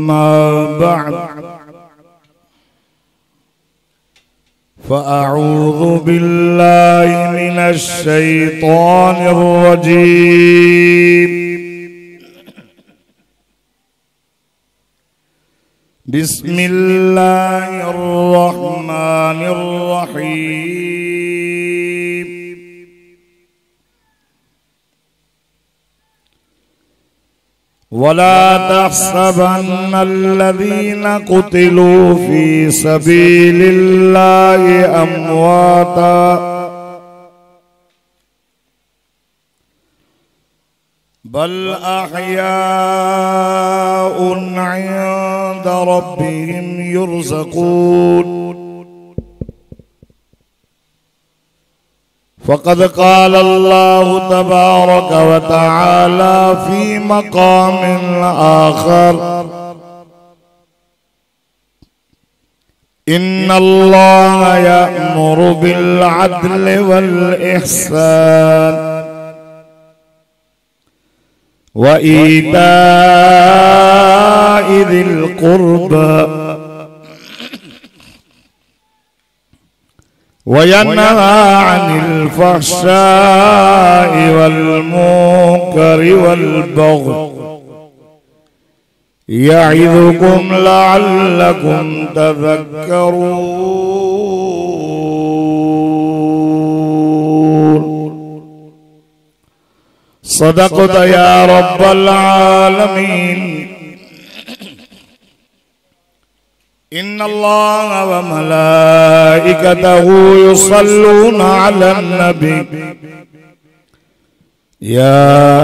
अम्मा बअद फ़अऊज़ु बिल्लाहि मिनश शैतानिर रजीम। बिस्मिल्लाहिर रहमानिर रहीम। वला तहसबन्नल्लज़ीना क़ुतिलू फ़ी सबीलिल्लाहि अम्वाता बल अहयाउन इंद रब्बिहिम युरज़क़ून। फ़क़द क़ाल अल्लाहु तबारक व तआला फ़ी मक़ामिन आख़र इन्नल्लाहा यअमुरु बिल अद्लि वल इहसान व ईताइ ज़िल क़ुर्बा वयन्हा अनिल फ़हशाइ वल मुनकरि वल बग़य यइज़ुकुम लअल्लकुम तज़क्करून। सदक़त या रब्बल आलमीन। इन्नल्लाह व मलाइकतहु युसल्लूना अलन नबी या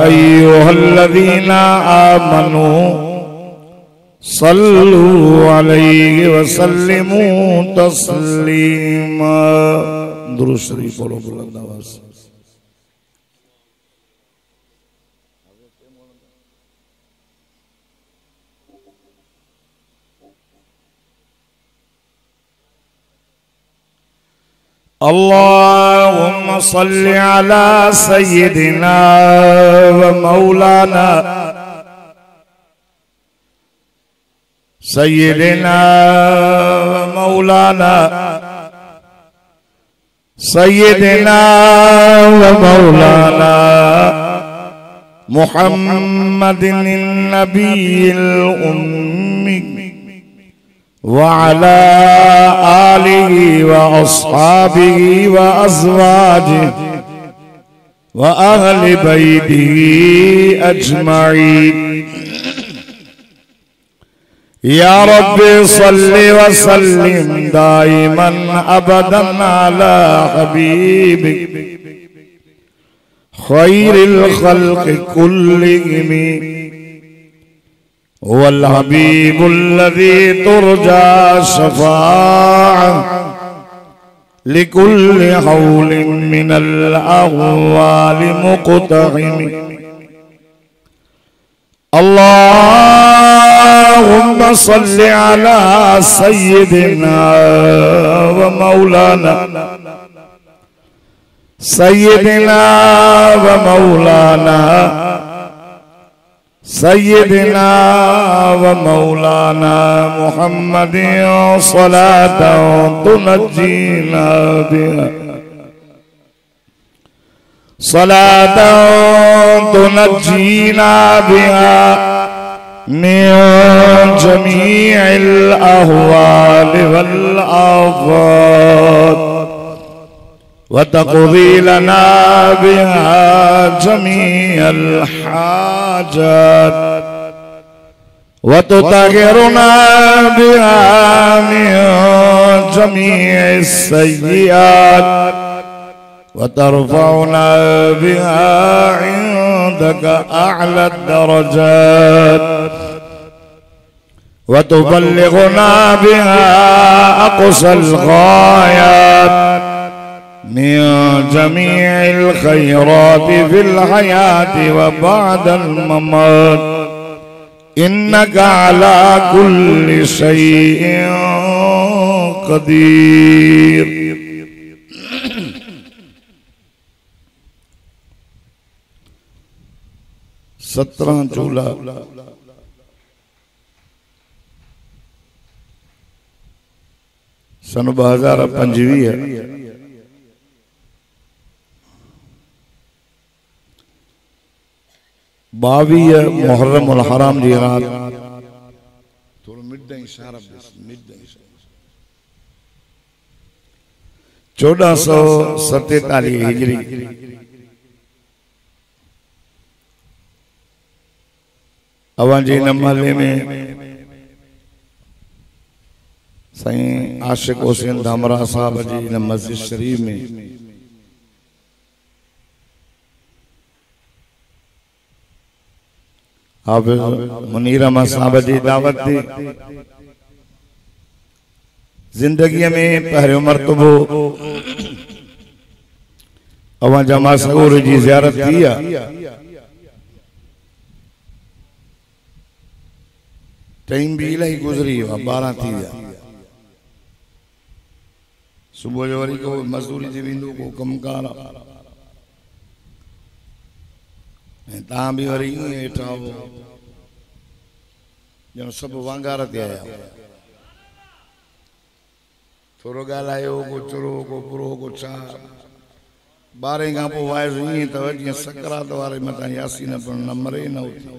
अय्युहल्लज़ीना आमनू सल्लू अलैहि व सल्लिमू तस्लीमा। दुरूद शरीफ पढ़ो बुलंद आवाज़ से। अल्लाहुम्मा सल्लि अला सय्यिदिना व मौलाना सय्यिदिना व मौलाना सय्यिदिना व मौलाना मुहम्मदिन नबिय्यिल उम्मी व अला आलिहि व अस्हाबिहि व अज़वाजिहि व अहलि बैतिहि अजमईन। या रब्बि सल्लि व सल्लिम दाइमन अबदन अला हबीबिक खैरिल खल्क़ि कुल्लिहिम वल हबीबुल्लज़ी तुरजा शफ़ाअतुहु लिकुल्लि हौलिन मिनल अहवालि मुक़तहिम। अल्लाहुम्मा सल्लि अला सय्यिदिना व मौलाना सय्यिदिना व मौलाना सय्यिदिना व मौलाना मुहम्मदिन सलातन तुनज्जीना बिहा सलातन तुनज्जीना बिहा मिन जमीइल अहवालि वल आफ़ात व तक़दी लना बिहा जमीअल हाजात व तुतहिरुना बिहा मिन जमीइस सय्यिआत व तरफ़उना बिहा इंदक अअला दरजात व तुबल्लिगुना बिहा अक़सल गायात मिन जमीइल खैराति फिल हयाति व बअदल ममात इन्नका अला कुल्लि शैइन क़दीर। सत्रह चूल्हा सन 2025 22 मुहर्रम उल हराम जी रात 1447 हिजरी अवाजी नमाले में साईं आशिक हुसैन धामरा साहब जी न मस्जिद शरीफ में हाफिज मुनीर अहमद साहब जी दावत दी जिंदगी में पहरियों मरतबो अवा जमा सगूर जी ज़ियारत किया टाइम भी इलाही गुजरी 12 थी विया सुबह जो वरी को मजदूरी जे विंदो को कमकार ता भी वरी हेठा हो जन सब वांगार ते आया थोरो गालायो को चुरो को पुरो को चा 12 का पो वाइज ई त जीअं सकरात वारे मथा यासीन पण न मरे न उथी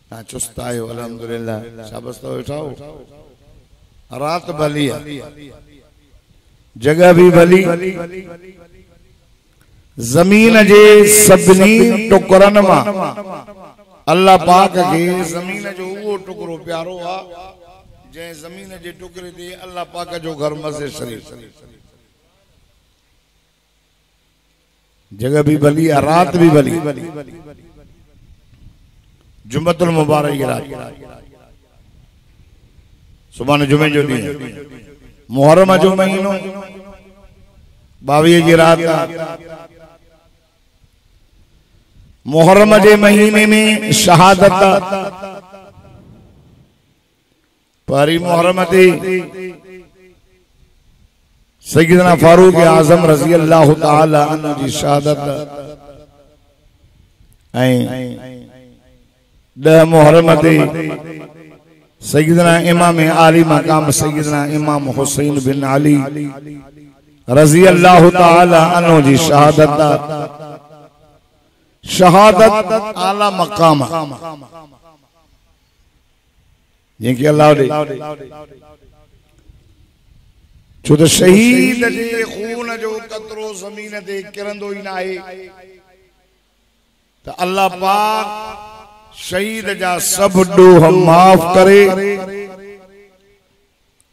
ता चुस्त आयो अल्हम्दुलिल्लाह शाबाश तो उठाओ रात भली जगह भी भली जमीन जे सभनी टुकरन मां अल्लाह पाक के जमीन जो वो टुकरो प्यारो आ जे जमीन जे टुकरे ते अल्लाह पाक जो घर मस्जिद शरीफ जगह भी भली रात भी भली जुम्मतुल मुबारक की रात सुबह जुमे जो ॾींहुं मुहर्रम जो महीनो 22 की रात मुहर्रम जे महीने में शहादत पहरी मुहर्रम ते सैयदना फारूक आजम रजी अल्लाह ताला अन्हु जी शहादत ऐं 10 मुहर्रम ते सैयदना इमाम आली मकाम सैयदना इमाम हुसैन बिन अली रजी अल्लाह ताला अन्हु जी शहादत आला मकाम जिनके अल्लाह दे छो तो शहीद जे खून जो कतरो जमीन ते किरंदो ही ना है तो अल्लाह पाक शहीद जा सब डोह माफ करे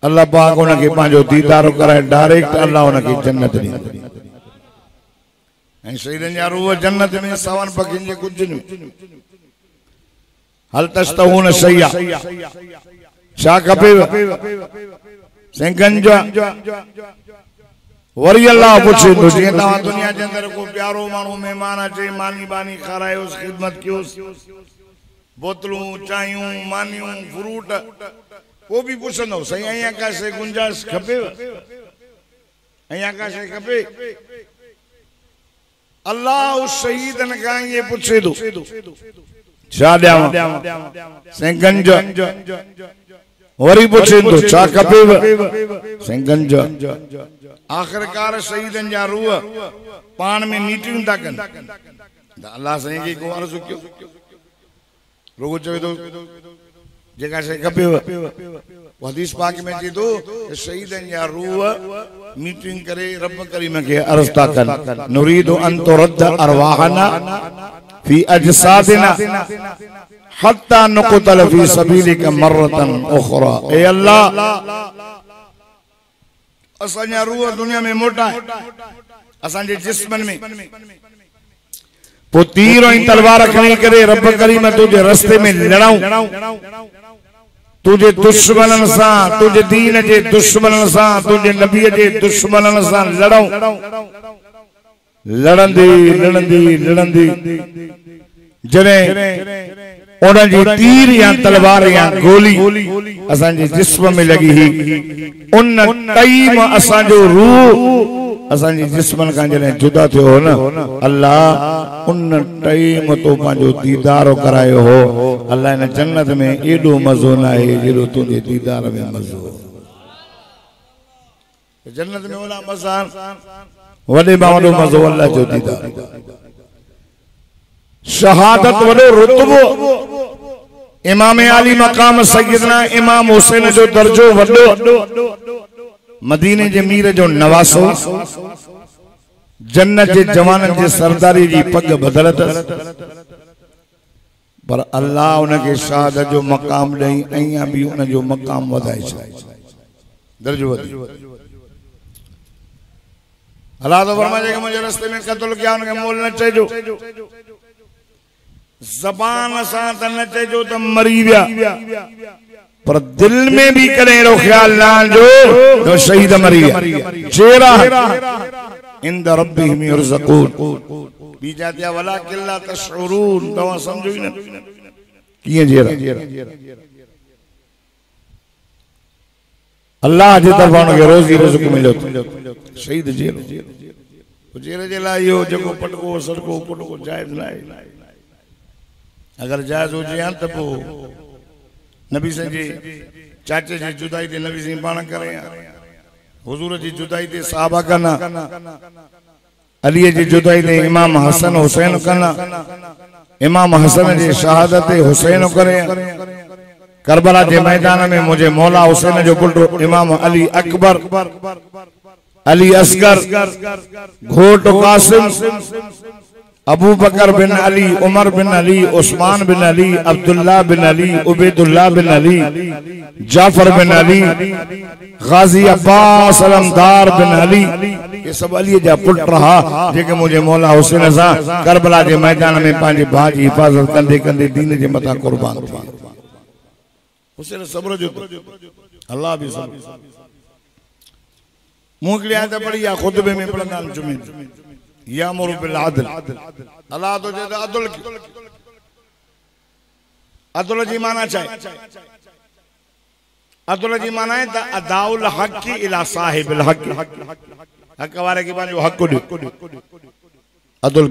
अल्लाह पाक उनके पांजो दीदार कराए डायरेक्ट अल्लाह उनके जन्नत दी ऐं शहीदन जा रूह जन्नत में सावन पखिन जे कुजन हल तस्तहून शैया छा खपे सिंगंजा वरी अल्लाह पूछे तो जे ता दुनिया के अंदर को प्यारो मानू मेहमान अचे मानी बानी खारायो खिदमत कियो बोतलूं चायूं मानियूं फ्रूट वो भी पूछंदो सही अया का से गुंजाइश खपे अया का से खपे अल्लाह उस शहीदन का ये पूछे दो छा ॾियां सिंगंज वरी पूछे तो छा खपे सिंगंज आखिरकार शहीदन जा रूह पान में मीटिंग था कन अल्लाह साईं खे को अर्ज़ु कयो रोगो चवे तो जेका से खपे हदीस पाक में चए तो शहीदन जा रूह मीटिंग करे रब करीम के अर्ज़ था कन नुरीदु अन तुरद्द अरवाहना फी अजसादिना हत्ता नुक़तल फी सबीलिका मर्रतन उखरा ए अल्लाह असांजा रूह दुनिया में मोटा है असांजे जिस्मन में पो तीर ऐं तलवार खणी करे रब करीम तुझे रस्ते में लड़ाऊं तुझे दुश्मनन सां तुझे दीन जे दुश्मनन सां तुझे नबी जे दुश्मनन सां लड़ाऊं लड़ंदी लड़ंदी लड़ंदी जने उन जी तीर या तलवार या गोली असांजे जिस्म में लगी ही उन टाइम असांजो रूह असांजे जिस्म का जने जुदा थियो हो न अल्लाह उन टाइम तो पांजो दीदार करायो हो अल्लाह इन जन्नत में एडो मजो ना है जेडो तुझे दीदार में मजो जन्नत में वला मसान वडे मावड़ो मज़ो अल्लाह जो दीदार शहादत वडो रुतबो इमाम अली मकाम सय्यदना इमाम हुसैन जो दर्जो वडो मदीने जे मीर जो नवासो जन्नत जे जवानन जे सरदारी जी पग बदलत पर अल्लाह उनके शहादत जो मकाम ॾई अइया भी उन जो मकाम वधाए छॾी दर्जो वधी अल्लाह तो फरमाए कि मुझे रास्ते में कत्ल किया उनके मोल न चइजो ज़बान सां त न चइजो त मरी विया पर दिल में भी करें रो ख्याल ना जो तो शहीद मरी विया चेहरा इंद रब्बिहिम युरज़क़ून बीजा दिया वला किल्ला तशउरून तवा समझो ही न किए जेरा अल्लाह जी तरफा उनके रोजी रिज़्क़ मिलो शहीद जेरो जेरे जे लाइ इहो जेको पटको सड़को पुटको जायज़ न आहे अगर जायज़ हुजे हा त पोइ नबी साईं जी चाचे जी जुदाई ते नबी साईं पाण करे हुजूर जी जुदाई ते सहाबा कना अली जी जुदाई ते इमाम हसन हुसैन कना इमाम हसन जी शहादत ते हुसैन करे करबला के मैदान में मुझे मौला हुसैन जो पुत्र इमाम अली अकबर अली असगर घोट कासिम अबू बकर बिन अली उमर बिन अली उस्मान बिन अली अब्दुल्ला बिन अली उबैदुल्ला बिन अली जाफर बिन अली गाजी अब्बास अलमदार बिन अली ये सब अली जा पुट रहा जेके मुझे मौला हुसैन सा करबला के मैदान में पांचे भाउ जी हिफाजत कंदे कंदे दीन जे मथा कुर्बान थी हुसैन सब्र जो अल्लाह भी सब्र मुंह आयत पढ़ी या खुतबे में पढ़ना जुमे यामुरु बिल अदल अल्लाह तो जे अदल अदल जी माना चाहे अदल जी माना है त अदाउल हक इला साहिबिल हक हक वारे के बारे हक दे अदल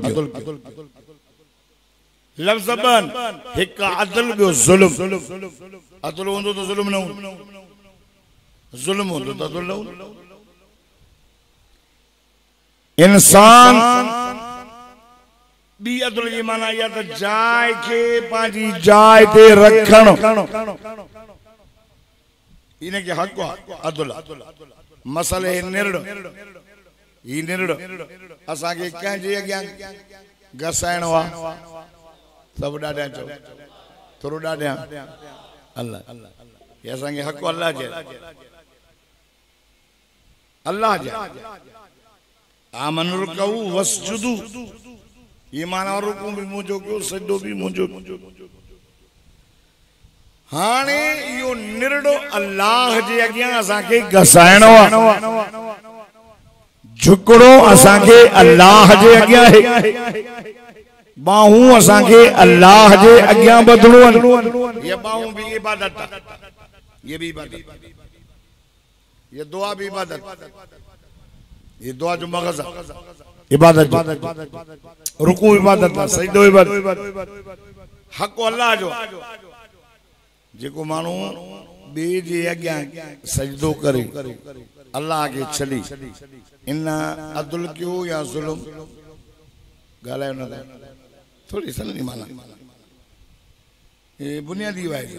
लफ्ज़ बन एक अदल बो जुल्म अदल होंदो तो जुल्म न जुल्म होंदो तो अदल न इंसान बी अदल जी माना या तो जाय के पाजी जाय ते रखण इने के हक अदल मसले निर्ड ई निर्ड असा के कह जे अग्या घसाइण वा सब डाडा चो थोरो डाडा अल्लाह ये असा के हक अल्लाह जे अल्लाह जे आमन रुकू वसजुदू ये माना रुकू भी मुझो क्यों सजदो भी मुझो हाने यो निर्डो अल्लाह जे अगियां असा के घसाइणो झुकड़ो असा के अल्लाह जे अगियां है बाहू असा के अल्लाह जे अगियां बदणो ये बाहू भी इबादत ये भी इबादत ये दुआ भी इबादत ये दुआ जो मगज़ इबादत रुकू इबादत सजदो इबादत हक अल्लाह जो जेको मानू बे जे अग्यां सजदो करे अल्लाह के छली इन अदल क्यों या जुल्म गालायो न थोड़ी सनी माना ये बुनियादी वाइज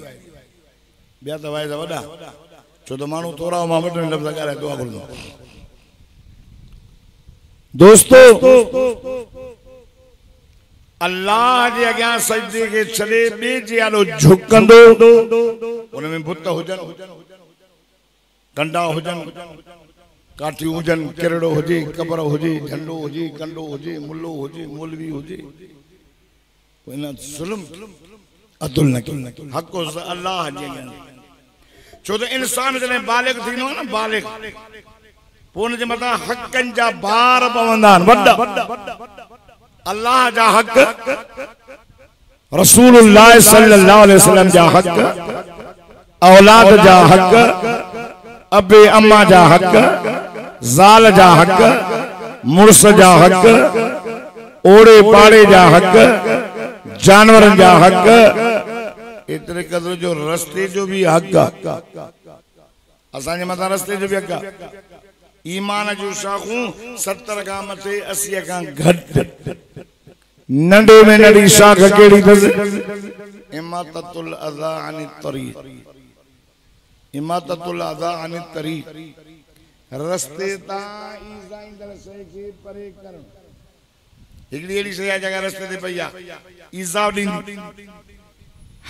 बिया त वाइज वडा छो तो मानू थोड़ा मां वटि लफ्ज़ गालाए दुआ बोलनो दोस्तों अल्लाह जे अग्यां सजदे के छले बे जे आलो झुकंदो उनमें बुत हुजन कंडा हुजन काठी हुजन किरड़ो हुजे कबर हुजे झंडो हुजे कंडो हुजे मुल्लो हुजे मौलवी हुजे कोई जुल्म अदल न हक अल्लाह जे छो तो इंसान जने बालिग थीनो न बालिग पोन जे मथा हकन जा बार पवंदा वड्डा अल्लाह जा हक रसूलुल्लाह सल्लल्लाहु अलैहि वसल्लम जा हक औलाद जा हक अबे अम्मा जा हक जाल जा हक मुर्स जा हक ओड़े पाड़े जा हक जानवरन जा हक इतने कदर जो रस्ते जो भी हक असांजे मथा रस्ते जो भी हक ईमान जो शाखूं 70 का मथे 80 का घट नंढे में नंढी शाख केड़ी बस इमाततुल अज़ा अन तरीक़ इमाततुल अज़ा अन तरीक़ रस्ते ता ईज़ाइंदड़ शइ खे परे करण हिकड़ी एड़ी शइ आहे जगह रस्ते ते पई आहे ईज़ा ॾींदी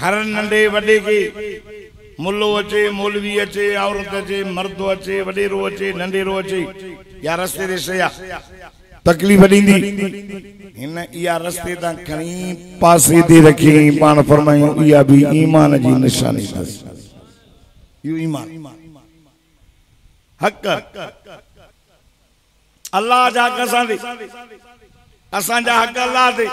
हर नंढे वॾे खे मुल्लो अचे मौलवी अचे औरत अचे मर्द अचे वॾेरो अचे नंढेरो अचे या रस्ते ते शइ आहे तकलीफ़ ॾींदी हिन इहा रस्ते तां खणी पासे ते रखी पाण फरमायूं इहा बि ईमान जी निशानी इहो ईमान हक़ अल्लाह जा हक़ असां ते असांजा हक़ अल्लाह ते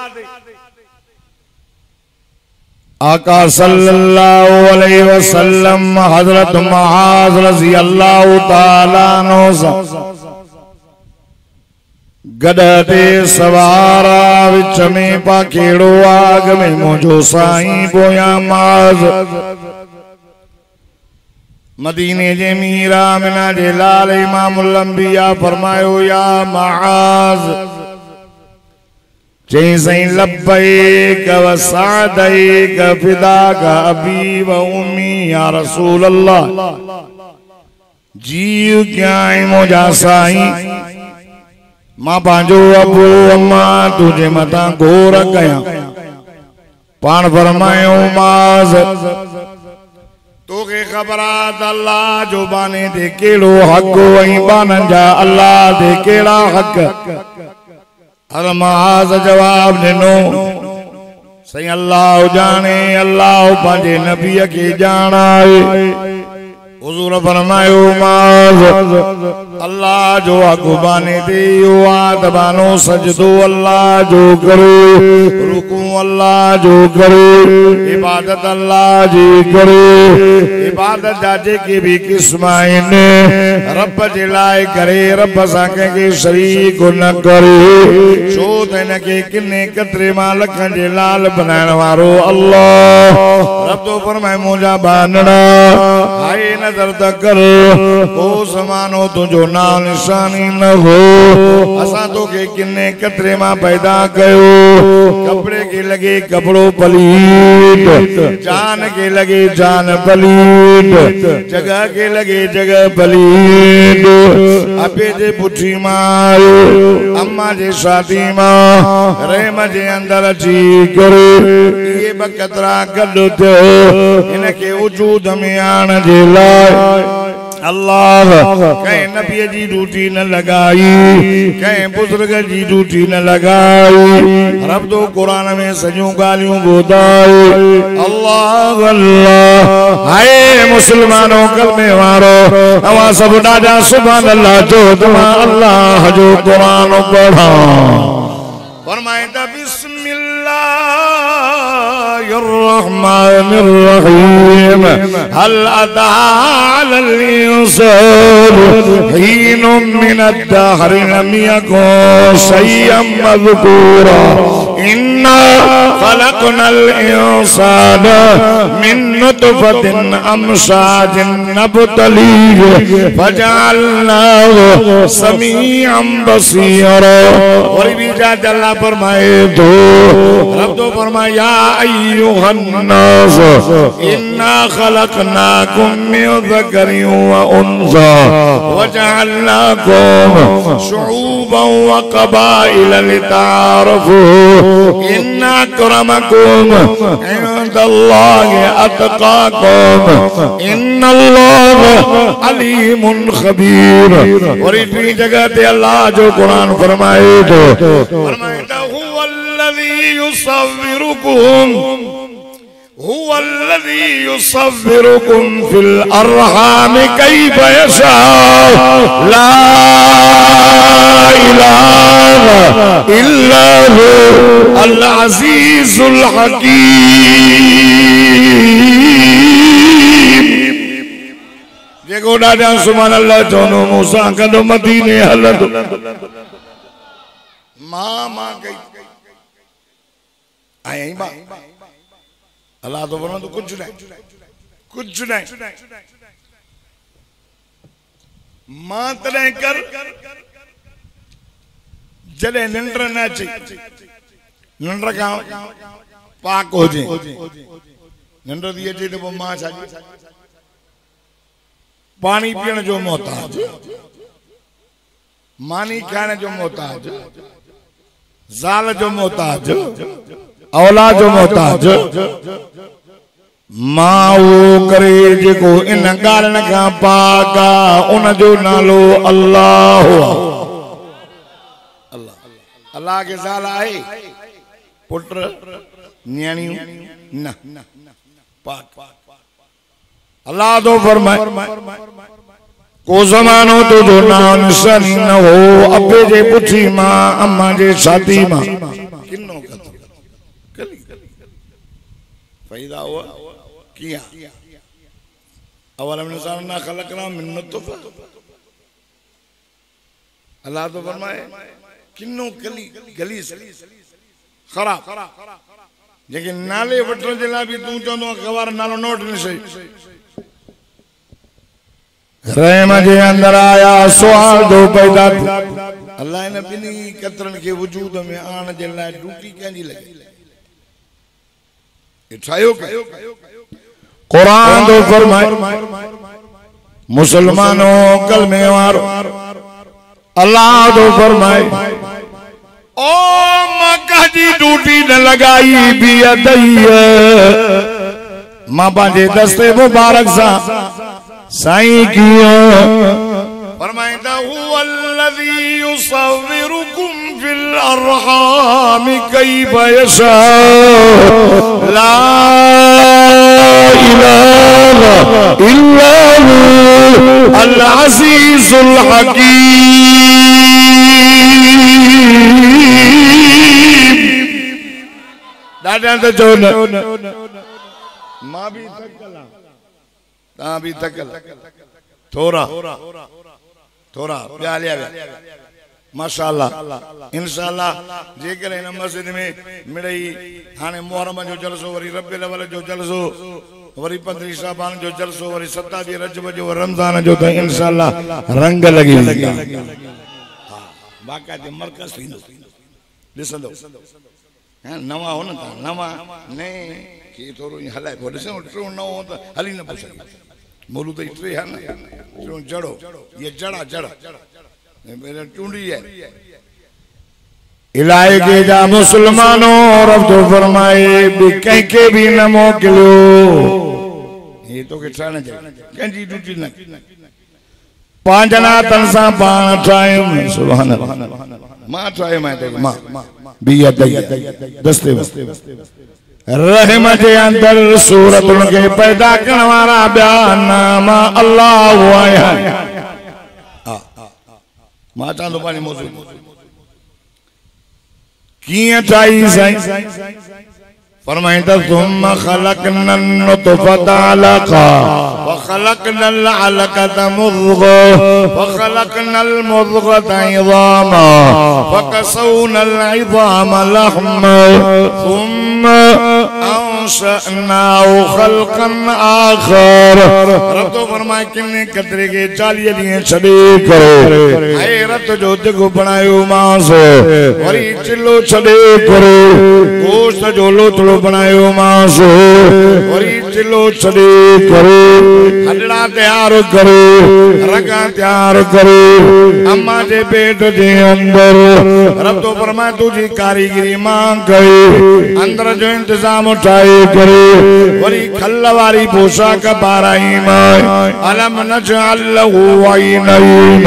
आका सल्लल्लाहु अलैहि वसल्लम हजरत मुआज़ रज़ी अल्लाह ताला अन्हु गडते सवारा विच में पाखेड़ो आग में मुझो साईं पोया माज मदीने जे मीरा मिना जे लाल इमामुल अंबिया फरमायो या माज चई सईं लब्बैक व सादैक फिदाक अबी व उम्मी या रसूल अल्लाह जीव क्या मुझा साईं मां पांजो अबू अम्मा तुझे मता घोर कया पान फरमायो माज तोखे ख़बरात अल्लाह जो बाने दे केड़ो हक वही बानन जा अल्लाह दे केड़ा हक हर माज जवाब दिनो सही अल्लाह जाने अल्लाह पांजे नबी के जाना हुजूर फरमायो माज अल्लाह जो अगुबाने दे आदबानो सजदो अल्लाह जो करे रुकू अल्लाह जो करे इबादत अल्लाह जी करे इबादत जाजे की भी किस्म आहिनि रब जे लाइ करे रब सां कंहिंखे शरीक न करे छो त हिन खे किने कतरे मां लखनि जे लाल बनाइण वारो अल्लाह रब तो फरमाए मुंहिंजा बानड़ा हाय नजर त कर ओ समानो तुझो नाम निशानी न हो असां तोखे किने कतरे मां पैदा कयो कपड़े के लगे कपड़ो पलीत जान के लगे जान पलीत जगह के लगे जगह पलीत अपे जे पुठी मां अम्मा जे शादी मां रहम जे अंदर अची करे ये बकतरा गॾु थियो इनके वजूद में आण जे लाइ अल्लाह कहीं नबी जी ड्यूटी न लगाई कहीं बुजुर्ग जी ड्यूटी न लगाई रब तो कुरान में सजू गालियों ॿुधाए अल्लाह अल्लाह हाय मुसलमानों कलमे वारो अवा सब ॾाढा सुभान अल्लाह जो तमा अल्लाह जो कुरान पढ़ा फरमाए त बिस्मिल्लाहिर्रहमानिर्रहीम हल अता अलल इंसान हीनुम मिनद्दहरि लम यकुन शय्यन मज़कूरा इन्ना खलक़नल इंसाना मिन नुतफतिन अमशाजिन नब्तलीहि फजअलनाहु समीअन बसीरा और भी जा अल्लाह फरमाए दो रब तो फरमाया अय्युहन नास इन्ना खलक़नाकुम मिन ज़करिन व उन्सा वजअलनाकुम शुऊबन व क़बाइल लितारफू इन्ना अक्रमकुम इंदल्लाहि अतकाकुम इन्नल्लाह अलीमुन खबीर और इतनी जगह ते अल्लाह जो कुरान फरमाए तो फरमाता हुवल्लज़ी युसव्विरुकुम फिल अरहाम कैफ यशा ला इलाहा इल्ला हु अल अज़ीज़ुल हकीम जेको ॾाढा सुभान अल्लाह चवंदो मूंसां गॾु मदीने हलंदो मां गई आई बा अल्लाह तो बोलो तो कुछ नहीं मां तॾहिं कर जॾहिं निंड न अचे, निंड खां पाक हुजे। निंड थी अचे त पोइ मां छा पानी पीअण जो मोहताज, मानी खाइण जो मोहताज, ज़ाल जो मोहताज, औलाद जो मोहताज। मां वो करे जेको इन ॻाल्हियुनि खां पाक आहे, उन जो नालो अल्लाह। अल्लाह के ज़ाल आहे, पुट न्याणियूं न, पाक। अल्लाह तो फरमाए को ज़मानो तो जो नाम निशानी न हो, अबे जे पुछी मां अम्मा जे छाती मां किन्नो कली पैदा हुआ किया। अवलम इंसाना खलकना मिन नुतफा। अल्लाह तो फरमाए किन्नो कली गली खराब, लेकिन नाले वठण जे लाइ बि तूं चवंदो ख़बर नालो नोट न सही। रहम जे अंदर आया सुवाल दो पैदा थी। अल्लाह इन ॿिन्ही कतरनि खे वजूद में आण जे लाइ ड्यूटी कंहिंजी लॻी, ठाहियो कुरान तो फरमाए मुसलमानों कलमे वारो। अल्लाह तो फरमाए ओ मक्का जी ड्यूटी न लगाई भी अदइया, मां पंहिंजे दस्ते मुबारक सां साईं कियो। फरमाइंदा हुवल्लज़ी युसव्विरुकुम फिल अरहाम कैफ़ यशा, ला इलाहा इल्ला हु अल अज़ीज़ुल हकीम। दादा तो जो मां भी तकला, ता भी तकल, थोड़ा थोड़ा प्यालिया माशाअल्लाह इंशाअल्लाह। जेकर इन मस्जिद में मिड़ई हाने मुहर्रम जो जलसो, वरी रबिउल अव्वल जो जलसो, वरी 15 शाबान जो जलसो, वरी 27 रजब जो, रमजान जो, त इंशाअल्लाह रंग लगी वेंदा। हां बाकायदे मरकज थींदो, ॾिसंदो नवा हो न, नवा ने कि थोरो हलाए पोइ ॾिसो टियों न हो त हली न पियो सघे। मौलूद जी टे है न, टियों जड़ो, ये जड़ा जड़ चूंडी है। इलाइके जा मुसलमानों रब तो फरमाए भी कंहिंखे भी न मोकिलियो, ये तो के ठाहिण जे कंहिंजी ड्यूटी न, पंहिंजनि हथनि सां पाण ठाहियुमि। सुभान अल्लाह, मां ठाहियुमि तो मां भी दस्ते रहम जे अंदर सूरतुन के पैदा करण वारा ॿिया नाम अल्लाह आया। मां चवंदो पंहिंजी मौजूद कीअं ठाही साईं। फरमाईंदा सुम्मा खलकनन नुतफता अलक़ा व खलकनल अलक़ता मुज़ग़ा व खलकनल मुज़ग़ता इज़ामा व कसौनल इज़ामा लहमा सुम्मा अंशअनाहु खल्क़न आख़र। रब तो फरमाए किने कतरे के 40 ॾींहं छॾे करे हैरत जो दिगु बणायो मांस, वरी चिल्लो छॾे करे गोश्त जो लोथड़ो बनायो मांस, वरी चिल्लो छॾे करे हॾड़ा तैयार करे, रगा तैयार करे अम्मा जे पेट जे अंदर। रब तो फरमाए तुझी कारीगिरी मां कई, अंदर जो इंतजाम ठाहे करे, वरी खल वारी पोशाक पाराई मां। अलम नजअल लहू अयनैन,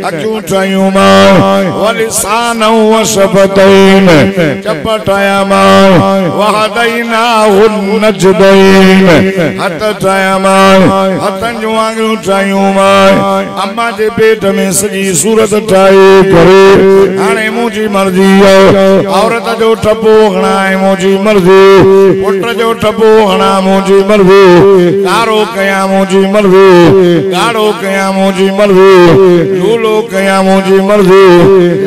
अखियूं ठाहियूं मां, वलिसान व शफ़तैन, चप ठाहिया मां, वहदैनाहु नजदैन, हथ ठाहिया मां, हथनि जूं आङिरियूं ठाहियूं मां। अम्मा जे पेट में सॼी सूरत ठाहे करे हाणे मुंहिंजी मर्ज़ी आहे, औरत जो टपो हणा आहे मुंहिंजी मर्ज़ी, पुट जो टपो हणा मुंहिंजी मर्ज़ी, कारो कयां मुंहिंजी मर्ज़ी, ॻाढ़ो कयां मुंहिंजी मर्ज़ी, लूलो कयां मुंहिंजी मर्ज़ी,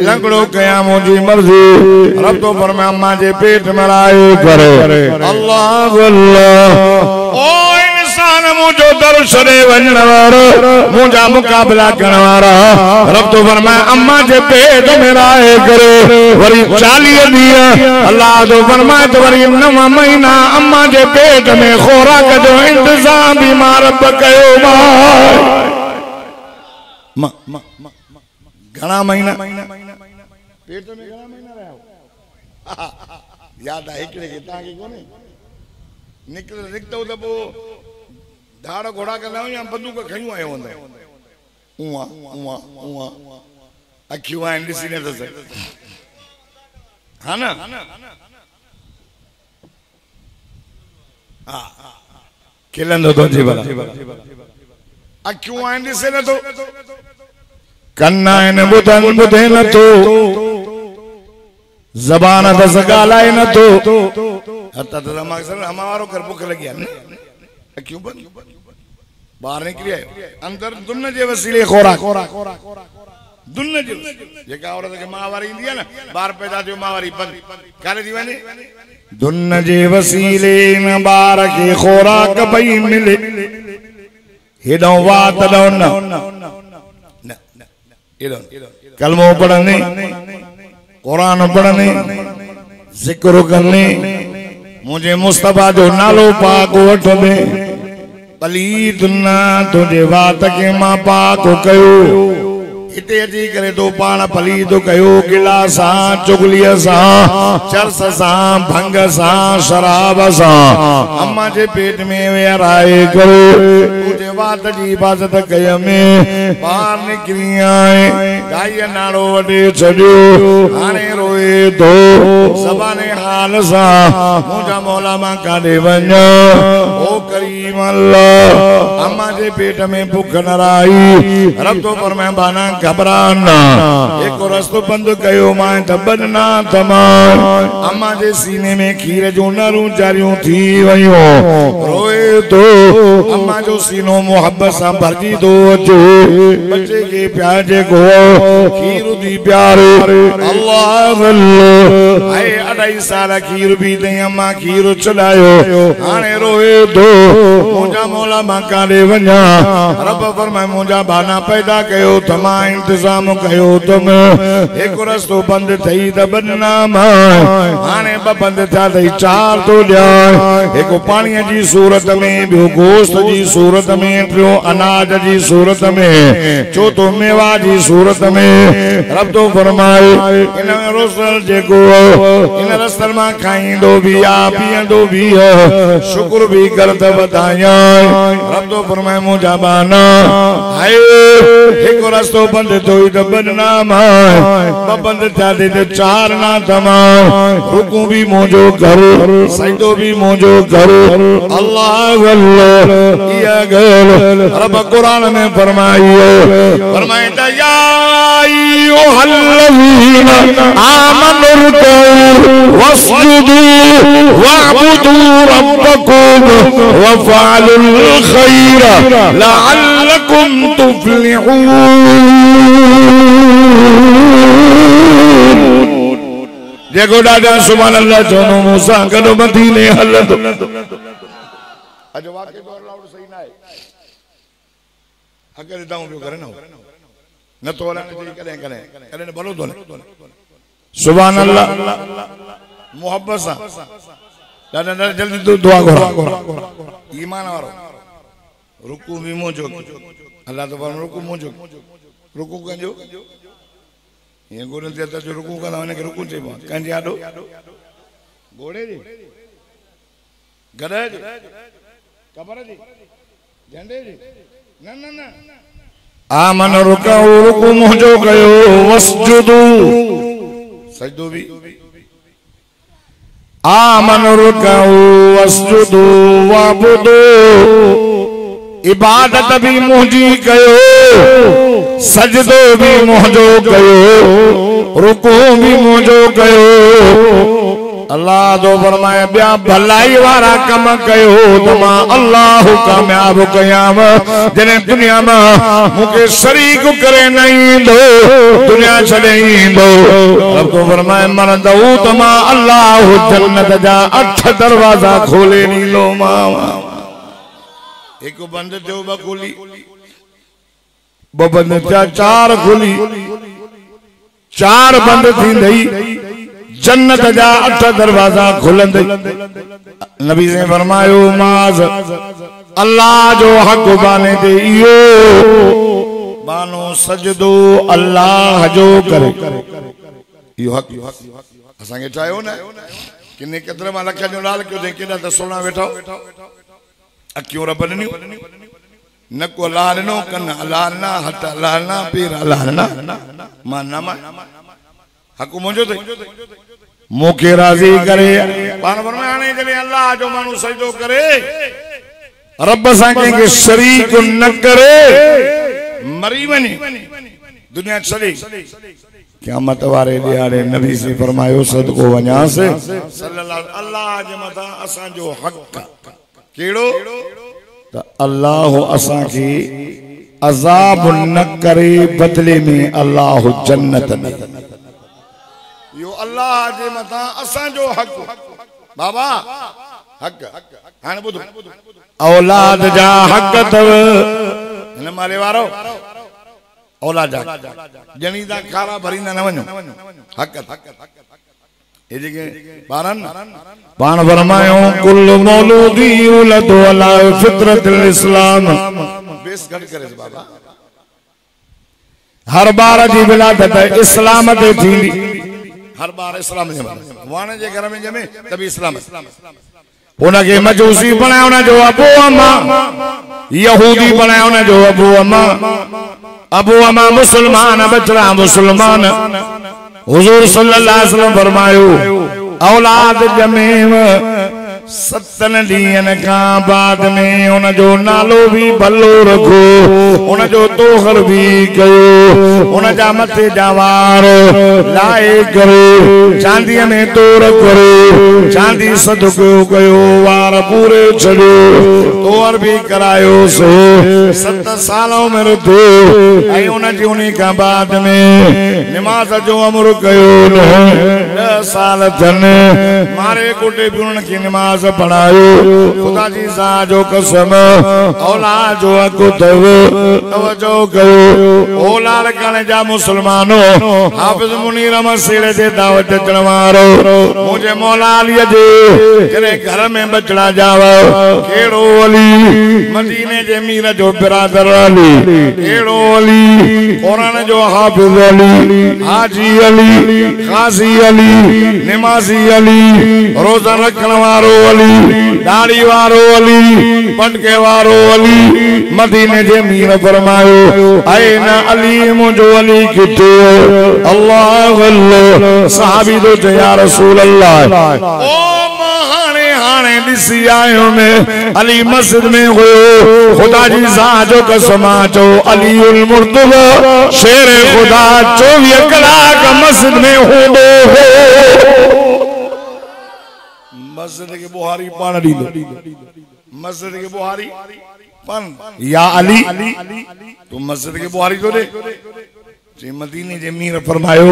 लंगड़ो कयां मुंहिंजी मर्ज़ी। रब तो फरमाए अम्मा जे पेट में लाए करे अल्लाह अल्लाह। ओ इंसान मुझो दर छड़े वञण वारो मुझा मुकाबला करण वारा रब तो फरमाए अम्मा जे पेट में राहे करे वरी 40 ॾींहं अल्लाह तो फरमाए तो वरी 9 महीना अम्मा जे पेट में खुराक जो इंतजाम भी मां रब कयो घणा महीना पेट में घणा महीना रहियो याद आहे हिकिड़े खे तव्हांखे कोन्हे निकितो त पोइ धाड़ घोड़ा कंदा आहियूं या बंदूक खयूं आयो हूंदा उहा उहा उहा अखियूं आहिनि ॾिसी न त हा न हा खिलंदो तो जी भला अखियूं आहिनि ॾिसे नथो कन आहिनि ॿुधे नथो ज़बान त ॻाल्हाए नथो हथ त हमारो कर बुख लगी है क्यों बंद बाहर निकली आयो अंदर दुन जे वसीले खोराक दुन जे जेका औरत के मावारी इंदी है ना बाहर पैदा थियो मावारी बंद कारे थी वने दुन जे वसीले न बार के खोराक भई मिले हेडो वात दो न हेडो कलमो पढ़ने कुरान पढ़ने जिक्र करने मुझे मुस्तफा जो नालो पाक वठने पलीत ना तुझे बात के मां पाक कयो इते अची करे तो पाण पलीत कयो गिला सां चुगलीअ सां चर्स सां भंग सां शराब सां अम्मा जे पेट में वेराए करे तुझे बात जी हिफ़ाज़त कय में ॿार निकिरी आए गाई नालो वठी छॾियो हाणे रोए थो ज़बाने हाल सां मुंहिंजा मौला मां काॾे वञा ओ करीम अल्लाह अम्मा जे पेट में बुख न रही रब तो फरमाए बाना घबराना एक रस्तो बंद कयो मां त बदना तमाम अम्मा जे सीने में खीर जो नरूं जारियूं थी वयूं रोए तो अम्मा जो सीनो मोहब्बत सां भरजी तो अचे बच्चे के प्यारे को खीर दी प्यारे अल्लाह अल्लाह आए 2.5 साल खीर भी दे अम्मा खीर चलायो हाणे रोए तो मुंहिंजा मौला मां काॾे वञा रब फरमाए मुंहिंजा बाना पैदा कयो तमाम इंतजाम कयो तुम एक रस्तो बंद थई त बदनाम हाने ब बंद था थई 4 तो ॾिया एक पाणीअ जी सूरत में ॿियो गोश्त जी सूरत में टियों अनाज जी सूरत में चौथो मेवा जी सूरत में रब तो फरमाए इन रसल जेको इन रसल मां खाईंदो भी आ पीअंदो भी शुक्र भी कर त वधाया रब तो फरमाए मुंहिंजा बाना हाय एक रस्तो बंद तो बदनाम बंद था दे 4 ना तमाम रुकू भी मोजो घर सजदो भी मोजो घर अल्लाह अल्लाह या गल रब कुरान में फरमाइयो फरमाए या अय्युहल्लज़ीना आमनु वस्जुदू वअबुदू रब्बकुम वफ़अलुल खैर लअल्लकुम तुफ्लिहून देखो दादा सुभान अल्लाह जोनो मूसा कदो मदीने हलंदो अज वाके तो लाउड सही ना है अगर दाऊ पियो करे न तो हलण जी कदे कदे भलो तो सुभान अल्लाह मोहब्बत सा दादा जल्दी तू दुआ करो ईमान वारो रुकू भी मोजो अल्लाह तो फरमाए रुकू मोजो रुकू कंजो ये गोरे ते जो रुकू कंदा वने के रुकू चइबो कंजे आडो घोड़े जी गधे जी कबर जी झंडे जी न न न आमन रुकऊ रुकू मोजो कयो वसजुदू सजदो भी आमन रुकऊ वसजुदू वअबुदू इबादत भी मुंहिंजी कयो सजदो भी मुंहिंजो कयो रुकू भी मुंहिंजो कयो अल्लाह तो फरमाए ॿिया भलाई वारा कम कयो त मां अल्लाह कामयाब कयाम जने दुनिया में मूंखे शरीक करे न ईंदो दुनिया छॾे ईंदो रब तो फरमाए मरंदो त मां अल्लाह जन्नत जा 8 दरवाजा खोले ॾींदो मां एक बंद थियो ब खुली ब बंद थिया चार खुली चार बंद थींदई जन्नत जा 8 दरवाजा खुलंदई। नबी से फरमायो माज अल्लाह जो हक बाने दे इयो बानो सजदो अल्लाह जो करे इयो हक असा के चायो ना किने केतरे मा लख जो लाल क्यों दे केदा त सोना बैठो अक्यों रब ने नको लाल नो कन लाल ना हट लाल ना पीर लाल ना माना मा हक मुंजो ते मुखे राजी करे पान फरमाने जने अल्लाह जो मानु सजदो करे रब सा के शरीक न करे मरी वने दुनिया चली क़यामत वारे दिहाड़े नबी से फरमायो सदको वञा से सल्लल्लाहु अल्लाह जे मथा असा जो हक केड़ो त अल्लाह असा के अजाब न करे बदले में अल्लाह जन्नत दे यो अल्लाह जे मथा असा जो हक बाबा हक हाने बुध औलाद जा हक तव न मारे वारो औलाद जा जणी दा खारा भरींदा न वञो हक ए जगे बारन पान फरमायो कुल मौलूदी युलदु अला फितरतिल इस्लाम बेस गड करे बाबा हर बार जी विलादत इस्लाम ते थींदी हर बार इस्लाम जे वाणे जे घर में जमे तभी इस्लाम उनके मजूसी बनाया उन जो अबू अम्मा यहूदी बनाया उन जो अबू अम्मा मुसलमान बचड़ा मुसलमान हुजूर सल्लल्लाहु अलैहि वसल्लम फरमायो औलाद जमेव 7 ॾींहंनि खां बाद में उन जो नालो भी भलो रखो उन जो तोहर भी कयो उन जा मथे जा वार लाए करो चांदीअ में तोर करो चांदी सदको कयो वार पूरे छड़ो तोहर भी करायो से 7 साल उम्र थो ऐं उन जी उन खां बाद में नमाज जो अमर कयो न 10 साल थन मारे कोटे भी उन की नमाज पढ़ायो खुदा जी सा जो कसम औलाद जो अको तवजो कयो औलाद कने जा मुसलमानो हाफिज मुनीर मसीले दे दावत अचण वारो मुझे मौला अली जे जने घर में बचड़ा जाव केड़ो अली मदीने जे मीर जो बिरादर अली केड़ो अली कुरान जो हाफिज अली हाजी अली काजी अली नमाजी अली रोजा रखण वारो अली दाढ़ी वारो अली पटके वारो अली मदीने जे मीर फरमायो ऐ न अली मुझो अली किथे अल्लाह अल्लाह सहाबी तो या रसूल अल्लाह ओ महाने हाने दिसी आयो में अली मस्जिद में हो खुदा जी सा जो कसम चो अली उल मुर्तबा शेर खुदा 24 कलाक मस्जिद में हो मस्जिद के बुहारी पान दी मस्जिद के बुहारी पान या अली तो मस्जिद के बुहारी तो दे जे मदीने जे मीर फरमायो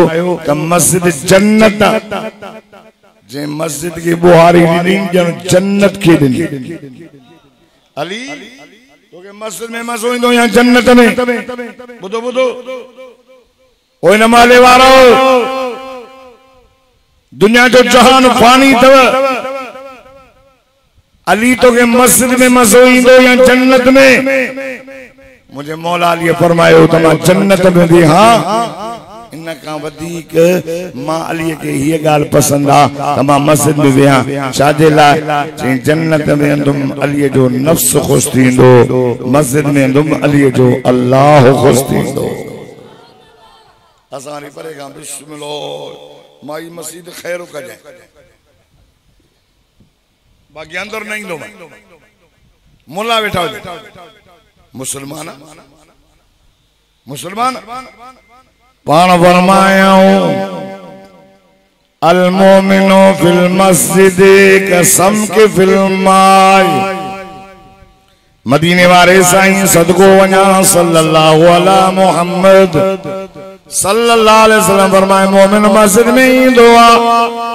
त मस्जिद जन्नत जे मस्जिद की बुहारी दी जन्नत के दी अली तो के मस्जिद में मसोई दो या जन्नत में बुदो बुदो ओए नमाले वारो दुनिया जो जहान फानी तव अली तो के मस्जिद में मसोई दो या जन्नत में मुझे मौला अली फरमायो तमा जन्नत में भी हां इन का वधीक मां अली के ये गाल पसंद आ तमा मस्जिद में विया शादी ला जन्नत में तुम अली जो नफ्स खुश थींदो मस्जिद में तुम अली जो अल्लाह खुश थींदो असानी परेगा बिस्मिल्लाह माई मस्जिद खैर का जाए बाकी अंदर नहीं लो मुल्ला बैठा हो मुसलमान मुसलमान पान फरमाया अल मोमिनो फिल मस्जिद कसम के फिल माय मदीने वाले साईं सदको वञा सल्लल्लाहु अला मुहम्मद सल्लल्लाहु अलैहि वसल्लम फरमाए मोमिन मस्जिद में ईंदो आ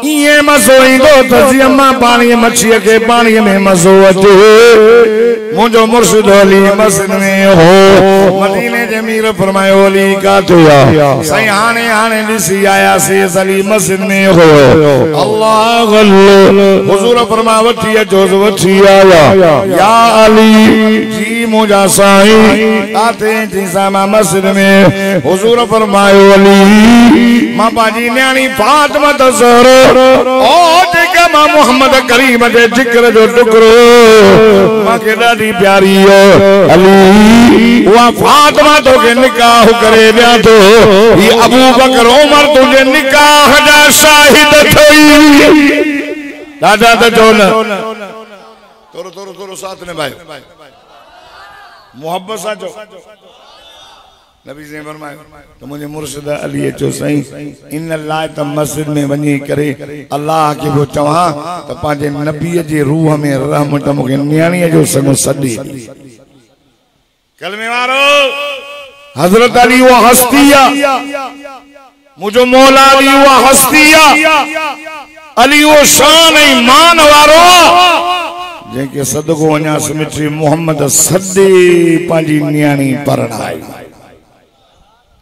ये मज़ो ईंदो त जीअं मां पाणी मच्छी के पानी में मज़ो अचे मुझो मुर्शिद अली मस्जिद में हो मदीने जे मीर फरमायो अली काथे आ सही हाने हाने दिसी आया से अली मस्जिद में हो अल्लाह अल्लाह हुजूर फरमा वठी अचो वठी आया या अली जी मुझा साईं काथे जी सामा मस्जिद में हुजूर फरमा अली मां पाजी न्याणी फातिमा ज़हरा ओ जेका मां मोहम्मद करीम जे जिक्र जो टुकरो मां के ॾाढी प्यारी हो अली वा फातिमा तो के निकाह करे दिया तो ये अबू बकर उमर तुझे निकाह जा शाहिद थई दादा तो चोन तोरो तोरो तोरो साथ ने भाई मोहब्बत सा जो नबी से फरमाया तो मुझे मुर्शिद अली चो सही इन अल्लाह त मस्जिद में वनी करे अल्लाह के वो चवा तो पाजे नबी जे रूह में रहमत मुके न्याणी जो सगो सदी कलमे वारो हजरत अली वो हस्तिया मुझो मौला अली वो हस्तिया अली वो शान ईमान वारो जेके सदको वना समिट्री मोहम्मद सदी पाजी न्याणी परणाई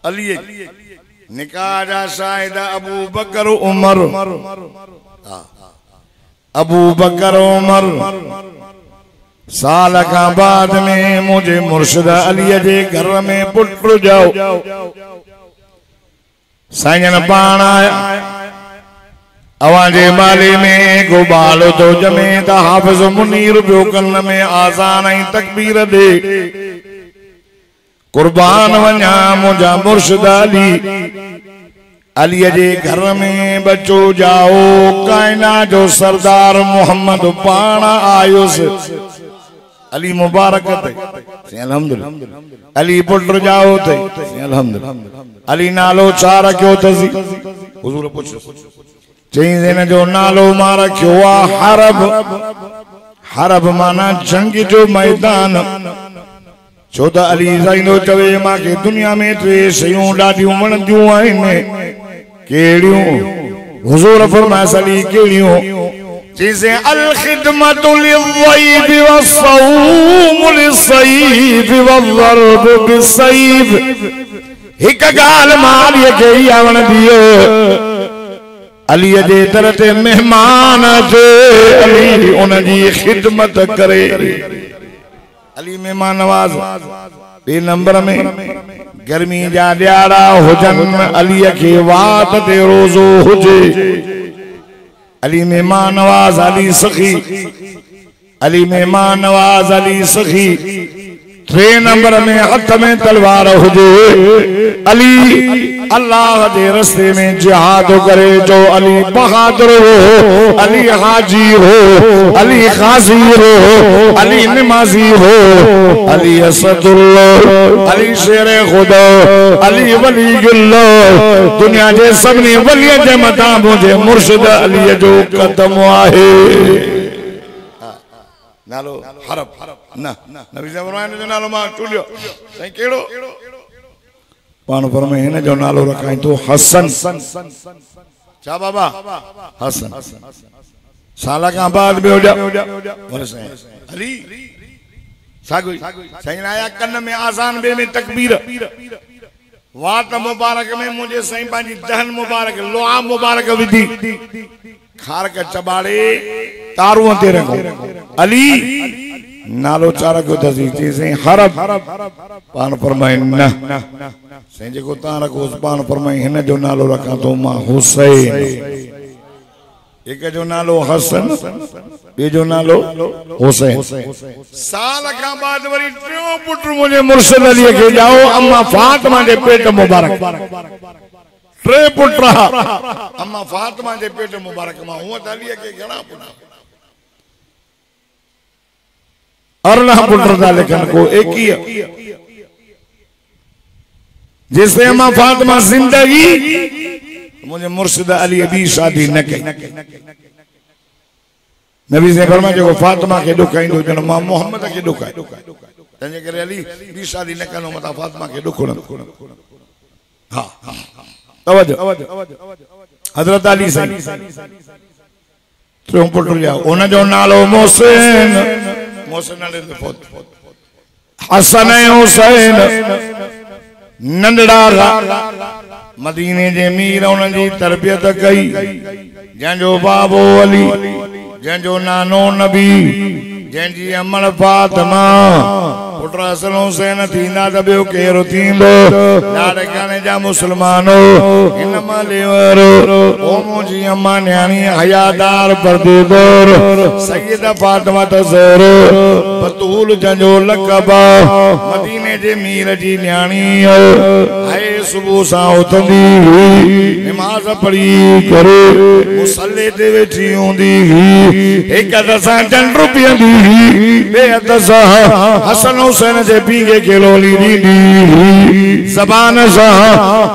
अली निकाह जा शाहिद अबू बकर उमर अबू बकर उमर साल का बाद में मुझे मुर्शिद अली जे घर में पुत्र जाओ साईं पाण आया अवाजे माले में गुबालो तो जमे ता हाफिज मुनीर बियो कन में आजान आई तकबीर दे कुर्बान वञा मुझा मुर्शिद अली अली जे घर में बचो जाओ कायना जो सरदार मोहम्मद पाण आयुस अली मुबारक थे अल्हम्दुलिल्लाह अली पुत्र जाओ थे अल्हम्दुलिल्लाह अली नालो छा रखियो थसी हुजूर पूछो चई दिन जो नालो मां रखियो आ हरब हरब माना जंग जो मैदान चौदह अली साईं चवे मां के दुनिया में टे शयूं ॾाढियूं वणंदियूं आहिनि केड़ियूं हुजूर फरमाया अली केड़ियूं जैसे अल खिदमतु लिज़्ज़ैब वस्सौम लिस्सैफ वज़र्ब बिस्सैफ हिक गाल माल के आवण दियो अली जे दर ते मेहमान जे अली उन जी खिदमत करे अली मेहमान नवाज बे नंबर में गर्मी जा ॾियारा हुजन अली के वात ते रोज़ो हुजे अली मेहमान नवाज अली सखी अली मेहमान नवाज अली सखी टे नंबर में हथ में तलवार हुजे अली अल्लाह के रस्ते में जिहाद करे जो अली बहादुर हो अली हाजी हो अली गाजी हो अली नमाजी हो अली असदुल्लाह अली शेर खुदा अली वलीउल्लाह दुनिया के सबनी वली जे मथा मुझे मुर्शिद अली जो कदम आहे नालो हरब ना नबी से फरमाया जो नालो मां चुलियो सही केड़ो पान पर में हिन जो नालो रखाई तो हसन छा बाबा हसन साल का बाद में हो जा अली सागुई सही आया कन्न में आजान बे में तकबीर वात मुबारक में मुझे सही पाजी दहन मुबारक लोआ मुबारक विधि खार के चबाड़े तारुओं ते रखो अली नालो चार को तजी से हरब पान फरमाए न से जेको ता रखो पान फरमाए हिन जो नालो रखा तो मां हुसैन एक जो नालो हसन बे जो नालो हुसैन साल का बाद वरी टियों पुत्र मुझे मुर्शिद अली के जाओ अम्मा फातिमा जे पेट मुबारक टे पुत्र अम्मा फातिमा जे पेट मुबारक मां हुआ अली के घणा पुत्र अरना पुत्र था लेकिन को एक ही जिससे अम्मा फातिमा जिंदगी मुझे मुर्शिद अली अभी शादी न की नबी से फरमाया जो फातिमा के दुखाई दो जन मां मोहम्मद के दुखाई तने करे अली भी शादी न कनो मता फातिमा के दुख न हाँ तवज्जो हजरत अली साईं त्रियों पुट जा उन जो नालो मोहसिन मोहसिन नाले ते फौत हसन ऐं हुसैन नंढड़ा मदीने जे मीर उन जी तरबियत कई जंहिंजो बाबो अली जंहिंजो नानो नबी जंहिंजी अमल फातिमा पुट हसन हुसैन थींदा त ॿियो केरु थींदो लाड़काने जा मुस्लमानो हिन मलेवर ओ मुंहिंजी अम्मा न्याणी हयादार परदेदोर सैयदा फातिमा ज़हरा बतूल जंहिंजो लक़ब मदीने जे मीर जी न्याणी आहे सुबुह सां उथंदी नमाज़ पढ़ी करे मुसल्ले ते वेठी हूंदी हिक हथ सां चंड पीअंदी ॿिए हथ सां हसन हुसैन जे पींगे खे लोली ॾींदी ज़बान सां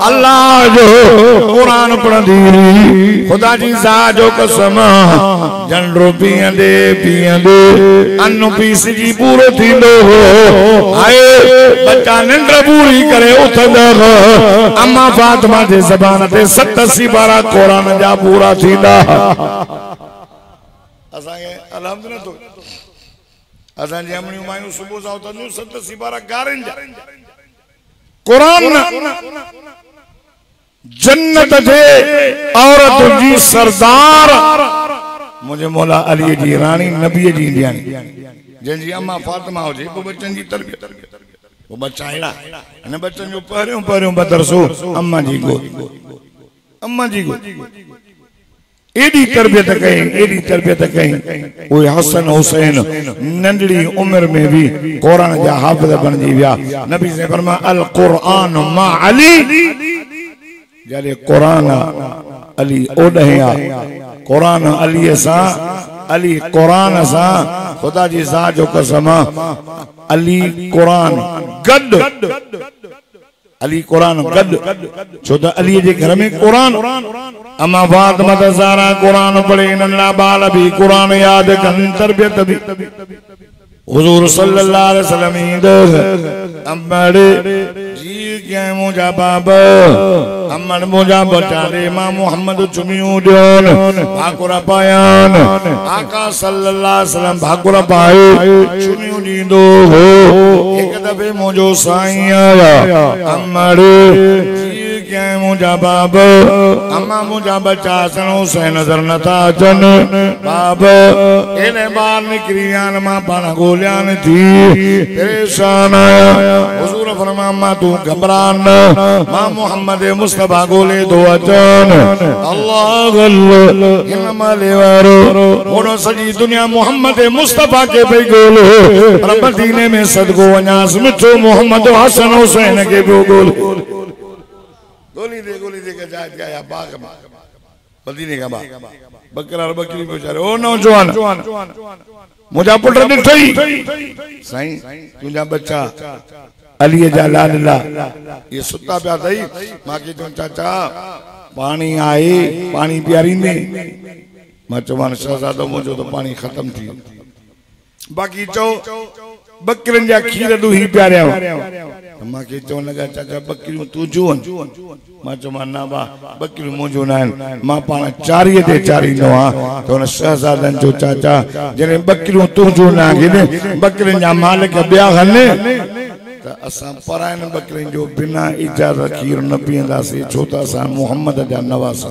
अल्लाह जो क़ुरान पढ़ंदी ख़ुदा जी ज़ात जो कसम चंड पीअंदे पीअंदे अन्न पीसजी पूरो थींदो हो हाय बच्चा निंड पूरी करे उथंदा अम्मा फातिमा जे ज़बान ते 87 बारा क़ुरान जा पूरा थींदा असांखे अलहमदुलिल्लाह तो असां जी अमड़ियूं मायूं सुबुह सां उथंदियूं 87 बारा गारनि जा क़ुरान जन्नत जे औरत जी सरदार मुझे मौला अली जी रानी नबी जी न्याणी जंहिंजी अम्मा फातिमा हुजे पोइ बच्चन जी तरबियत वो बच्चा अहिड़ा हिन बच्चन जो पहिरियों पहिरियों मदरसो अम्मा जी गोद एडी तरबियत कई वो हसन हुसैन नंढड़ी उम्र में भी कुरान जा हाफिज बणजी विया नबी से फरमाया अल कुरान मा अली जरे कुरान अली ओडहे आ कुरान अली सा अली कुरान सा खुदा जी ज़ात जो कसम अली कुरान गड अली कुरान गड छो त अली जे घर में कुरान अम्मा फातिमा ज़हरा कुरान पढ़े नंढड़ा बाल भी कुरान याद कन तरबियत भी हुजूर सल्लल्लाहु अलैहि वसल्लम अम्मड़े जी के मुझा बाबा अम्मड़ मुझा बचा दे मां मोहम्मद चुमियो दियोन भाकुरा पायान आका सल्लल्लाहु अलैहि वसल्लम भाकुरा पाए चुमियो दींदो हो एक दफे मुझो साईं आया अम्मड़े क्या मुझा बाब अम्मा मुझा बच्चा सन हुसैन नजर न था अचन बाब एने बार निकरी आन मां पाण गोलियान थी परेशान आया हुजूर फरमाया अम्मा तू घबरा न मां मोहम्मद मुस्तफा गोले दो अचन अल्लाह अल्लाह इन माले वारो ओनो सजी दुनिया मोहम्मद मुस्तफा के पे गोले पर मदीने में सदगो वनास मिठो मोहम्मद हसन हुसैन के भी गोले गोली दे के जात गया बाग में मदीने का बाग बकरा और बकरी बेचारे ओ नौजवान मुझा पुत्र दिठई साईं तुझा बच्चा अली जा लाडला ये सुता पिया थई मां के तो चाचा पानी आए पानी प्यारी ने मां चवान शहजादो मुझो तो पानी खत्म थी बाकी चो बकरन जा खीर दुही प्यारिया मां के चो लगा चाचा बकरी तू जुवन मां चवान ना बा बकरी मुझो ना मां पाण चारिये ते चारी नो आ तो न शहजादन जो चाचा जने बकरी तू जो ना गिने बकरन जा मालिक बिया हने त असां परायन बकरन जो बिना इजाजत खीर न पींदासी छो त असां मोहम्मद जा नवास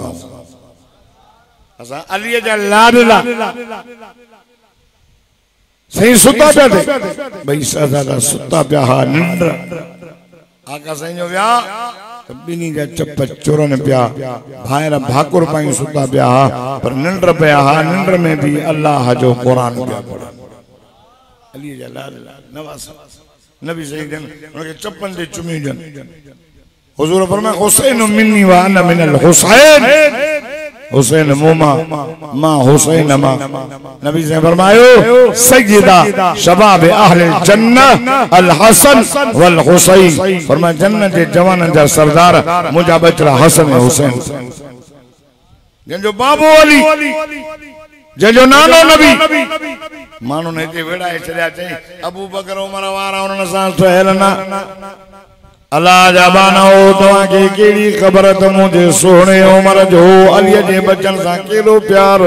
असां अली जा लाडला सही सुता पे भाई शहजादा सुता पे हा निंड आका सही जो व्या बिनी जा चप चोरन पिया भायर भाकुर पाई सुता पिया पर निंड पे हा निंड में भी अल्लाह जो कुरान पिया पढ़ अली जा लाडला नवास नबी सही जन उनके चप्पन दे चुमी जन हुजूर फरमाया हुसैन मिन्नी व अना मिनल हुसैन हुसैन मुमा मां हुसैन मा नबी से फरमायो सय्यदा शबाब अहल जन्नह अल हसन वल हुसैन फरमाया जन्नत के जवानन जा सरदार मुझा बचड़ा हसन हुसैन जंजो बाबू अली जंजो नानो नबी मानो ने ते वेड़ा छड़या चई अबू बकर उमर वारा उन सां ठहलना अल्लाह जबाना हो तव्हां खे कहिड़ी ख़बर त मुंहिंजे सोणे उमर जो अलीअ जे बचन सां केॾो प्यार।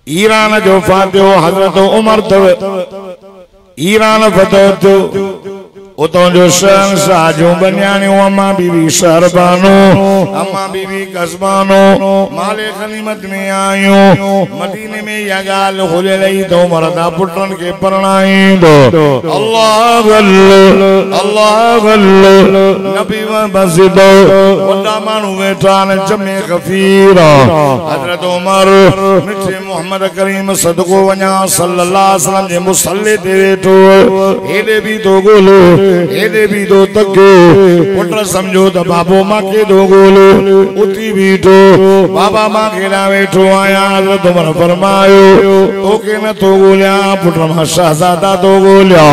ईरान जो फातिहो हज़रत उमर अथव। ईरान फतह थियो उतों जो शहंशाह जो बनियानियों अम्मा बीबी शहरबानो अम्मा बीबी कसबानो माले गनीमत में आयो मदीने में या गाल खुले रही तो मरदा पुटन के परणाईंदो। अल्लाह अल्लाह नबी व मस्जिदो वड्डा माण्हू वेठा न जमे गफीरा। हजरत उमर मिठे मोहम्मद करीम सदको वञा सल्लल्लाहु अलैहि वसल्लम जे मुसल्ले ते वेठो हेॾे भी तो गोलो हेॾे भी दो तके पुट समझो त बाबो मां के दो गोलो उती बीठो बाबा मां केड़ा वेठो आया। हज़रत उमर फरमायो तो के न तो गोलिया पुट मां शहजादा तो गोलिया।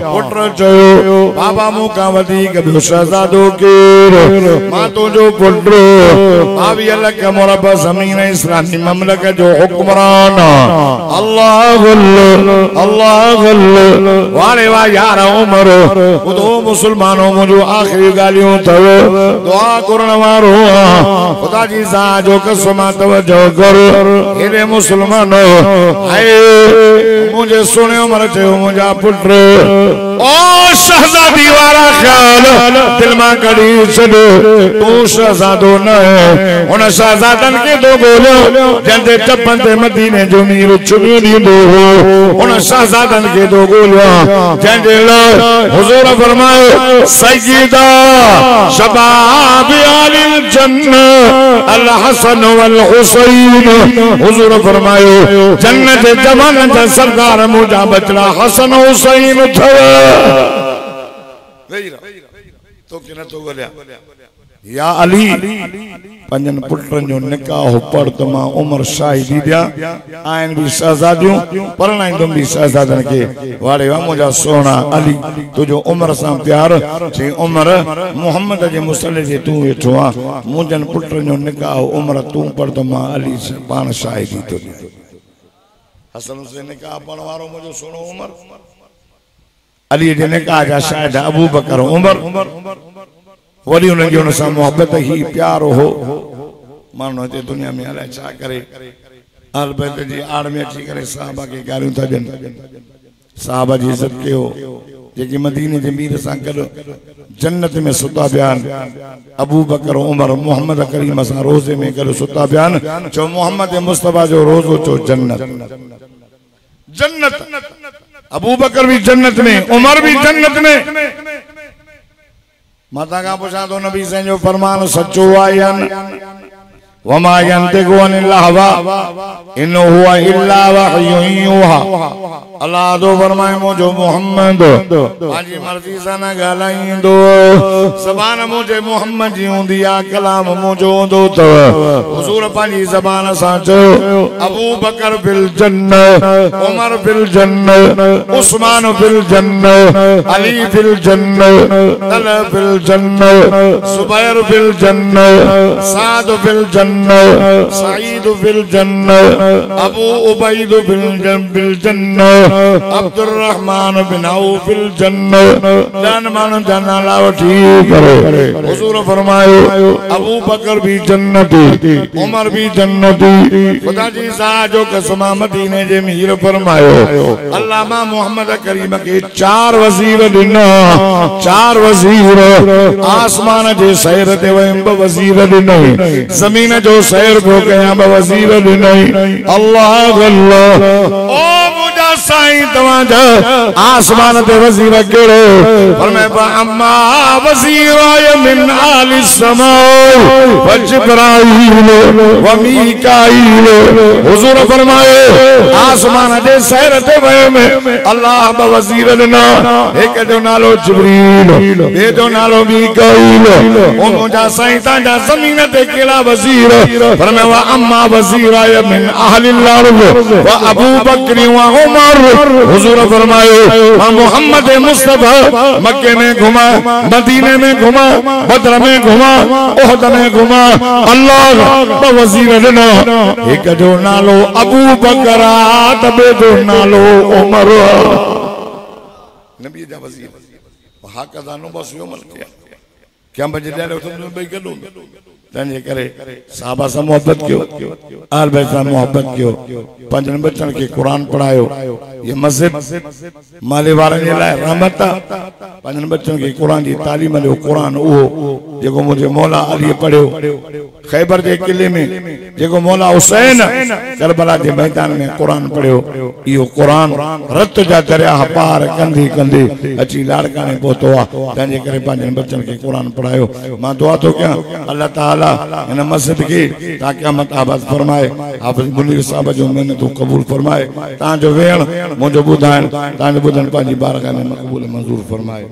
पुट चयो बाबा मु का वधीक ॿियो शहजादो केरु मां तो जो पुट 22 लख मुरबा ज़मीन इस्लामी ममलकत जो हुक्मरान। अल्लाह अल्लाह वारे वाह यार उमर तो मुसलमानों मुझो आखिरी गालियों तव दुआ करण वारो खुदा जी सा जो कसम तवज्जो कर हेरे मुसलमानों हाय मुझे सुने उमर चयो मुझा पुट ओ शहजादी वाला ख्याल दिल में कड़ी छॾो तू शहजादो न उन शहजादन के दो बोलो जंदे टपन ते मदीने जो मीर चुमियो ॾींदो हो उन शहजादन के दो बोलो जंदे हुजूर फरमाए सय्यदा शबाब आलिल जन्नह अल हसन वल हुसैन। हुजूर फरमायो जन्नत जवान जा सरदार मुझा बचड़ा हसन हुसैन थव। तो के न तो गलिया या अली पंजन पुटन जो निकाह पढ़ तो मां उमर शाहिदी दिया आइन भी शहजादियों परणाइंदुम भी शहजादन के वारे वा मुझा सोना अली तुझो उमर सां प्यार चे उमर मोहम्मद जे मुसल्ले जे तू वेठो आ मुंजन पुटन जो निकाह उमर तू पढ़ तो मां अली पान शाहिदी तो हसन हुसैन निकाह पढ़ वारो मुझो सोनो उमर अली जे निकाह जा शाहिद अबू बकर उमर वरी उन जो उनसा मोहब्बत ही प्यार हो मानो ते दुनिया में अलाए छा करे अलबत जी आड़ में अची करे साहबा के गालियों था जन साहबा जी इज्जत के हो जेकी मदीने जे मीर सां गॾु जन्नत में सुता बयान अबू बकर उमर मोहम्मद करीम सां रोज़े में गॾु सुता बयान चो मोहम्मद मुस्तफा जो रोज़ो चो जन्नत जन्नत अबू बकर भी जन्नत में उमर भी जन्नत में। माता का पूछा तो नबी से जो फरमान सच्चो आयन वमा यंतिकु अनिल हवा इन हुआ इल्ला वहयुन युहा। अल्लाह तो फरमाए मुझो मोहम्मद पांजी मर्जी सां न ॻाल्हाईंदो ज़बान मुझे मोहम्मद जी हूंदी आ कलाम मुझो हूंदो अथव। हुजूर पांजी ज़बान सां चयो अबू बकर फिल जन्नत उमर फिल जन्नत उस्मान फिल जन्नत अली फिल जन्नत तलहा फिल जन्नत जुबैर फिल जन्नत साद फिल जन्नत सईद फिल जन्नत अबू उबैद फिल जन्नत अब्दुल रहमान बिन औफ फिल जन्नत। जान मान जाना लाओ ठीक करे। हुजूर फरमायो अबू बकर भी जन्नती उमर भी जन्नती। खुदा जी सा जो कसम मदीने जे मीर फरमायो अल्लामा मोहम्मद करीम के 4 वजीर दिना 4 वजीर आसमान जे सैर ते वयम वजीर दिनई जमीन जो सैर को कया वजीर दिनई। अल्लाह अल्लाह ओ मुझा साईं तवाजा आसमान ते वजीर केड़ो फरमाए अम्मा वजीर मिन आलि समा व जिब्राईल व मीकाईल। हुजूर फरमाए आसमान जे सैर ते वयम अल्लाह ब वजीर दिना एक जो नालो जिब्रील बे जो नालो मीकाईल। ओ मुझा साईं ताजा जमीन ते केड़ा वजीर फरमाए व अम्मा वजीर मिन अहलिल अर्द व अबू बकर व उमर। हुजूर फरमाए मोहम्मद मुस्तफा मक्के में घुमा मदीने में घुमा बदर में घुमा उहद में घुमा अल्लाह ब वजीर दिना एक जो नालो अबू बकर तबे जो नालो उमर नबी जा वजीर हा कदानो बस यो मल क्या बजे ॾाढो तुम भाई गॾो तंहिंजे करे साहबा सां मोहब्बत कयो, आल बैत सां मोहब्बत कयो, पंजनि बचनि खे क़ुरान पढ़ायो। ये मस्जिद माले वारनि जे लाइ रहमत आहे। पंजनि बचनि खे क़ुरान जी तालीम ॾियो। क़ुरान उहो जेको मुंहिंजे मौला अली पढ़ियो ख़ैबर जे किले में, जेको मौला हुसैन करबला जे मैदान में क़ुरान पढ़ियो, इहो क़ुरान रत जा दरिया पार कंदे कंदे अची लाड़काने पहुतो आहे। तंहिंजे करे पंहिंजनि बचनि खे क़ुरान पढ़ायो। मां दुआ थो कयां अल्लाह ताला इन मस्जिद के क़यामत आबाद फरमाए। हाफ़िज़ मुनीर साहब जो महिनतूं क़बूल फरमाए। तव्हांजो वेहण मुंहिंजो ॿुधाइण तव्हांजो ॿुधण पंहिंजी बारगाह में मक़बूल मंज़ूर फरमाए।